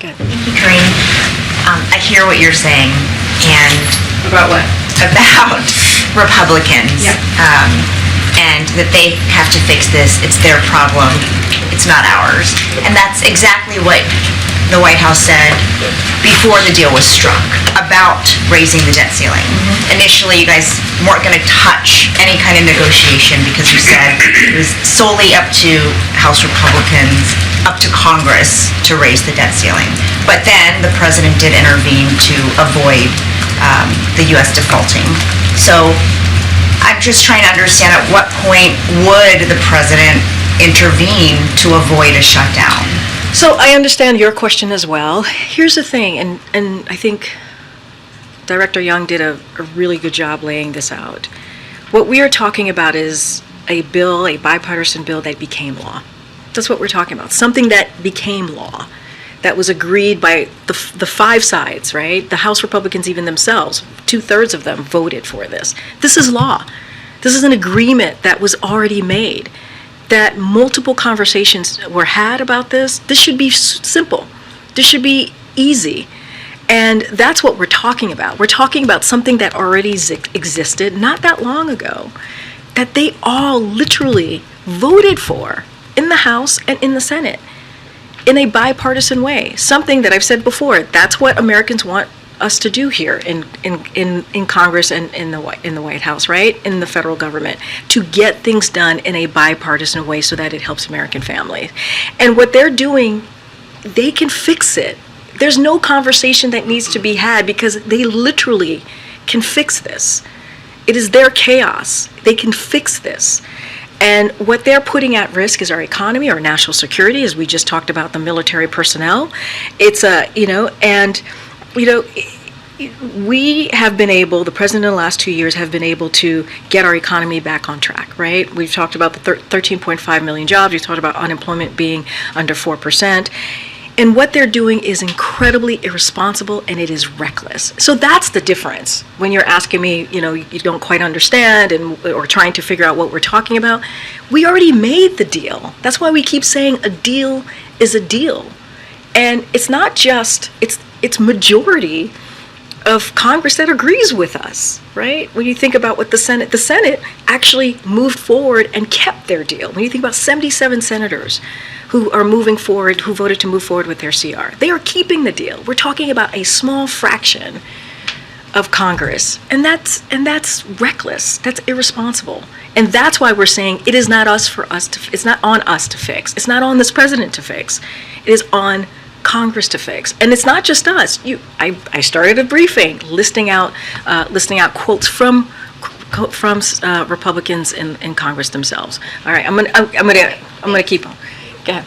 Good. Thank you, Corinne. I hear what you're saying, and About what? about Republicans, Yeah. and that they have to fix this. It's their problem. It's not ours. And that's exactly what the White House said before the deal was struck about raising the debt ceiling. Initially, you guys weren't going to touch any kind of negotiation because you said it was solely up to House Republicans, up to Congress to raise the debt ceiling. But then the president did intervene to avoid the U.S. defaulting. So I'm just trying to understand at what point would the president intervene to avoid a shutdown? So I understand your question as well. Here's the thing, and I think Director Young did a really good job laying this out. What we are talking about is a bill, a bipartisan bill that became law. That's what we're talking about, something that became law, that was agreed by the five sides, right? The House Republicans, even themselves, 2/3 of them voted for this. This is law. This is an agreement that was already made, that multiple conversations were had about this. This should be simple. This should be easy. And that's what we're talking about. We're talking about something that already existed not that long ago, that they all literally voted for in the House and in the Senate in a bipartisan way. Something that I've said before, that's what Americans want us to do here in Congress and in the White House, right? In the federal government, to get things done in a bipartisan way so that it helps American families. And what they're doing, they can fix it. There's no conversation that needs to be had because they literally can fix this. It is their chaos. They can fix this. And what they're putting at risk is our economy, our national security, as we just talked about the military personnel. It's we have been able, the president in the last 2 years have been able to get our economy back on track, right? We've talked about the 13.5 million jobs. We've talked about unemployment being under 4%. And what they're doing is incredibly irresponsible, and it is reckless. So that's the difference. When you're asking me, you don't quite understand or trying to figure out what we're talking about, we already made the deal. That's why we keep saying a deal is a deal. And it's not just, it's majority of Congress that agrees with us, right? When you think about what the Senate actually moved forward and kept their deal. When you think about 77 senators who are moving forward, who voted to move forward with their CR, they are keeping the deal. We're talking about a small fraction of Congress, and that's reckless. That's irresponsible, and that's why we're saying it is not it's not on us to fix. It's not on this president to fix. It is on Congress to fix, and it's not just us. I started a briefing listing out quotes from Republicans in Congress themselves. All right, I'm gonna keep on. Go ahead.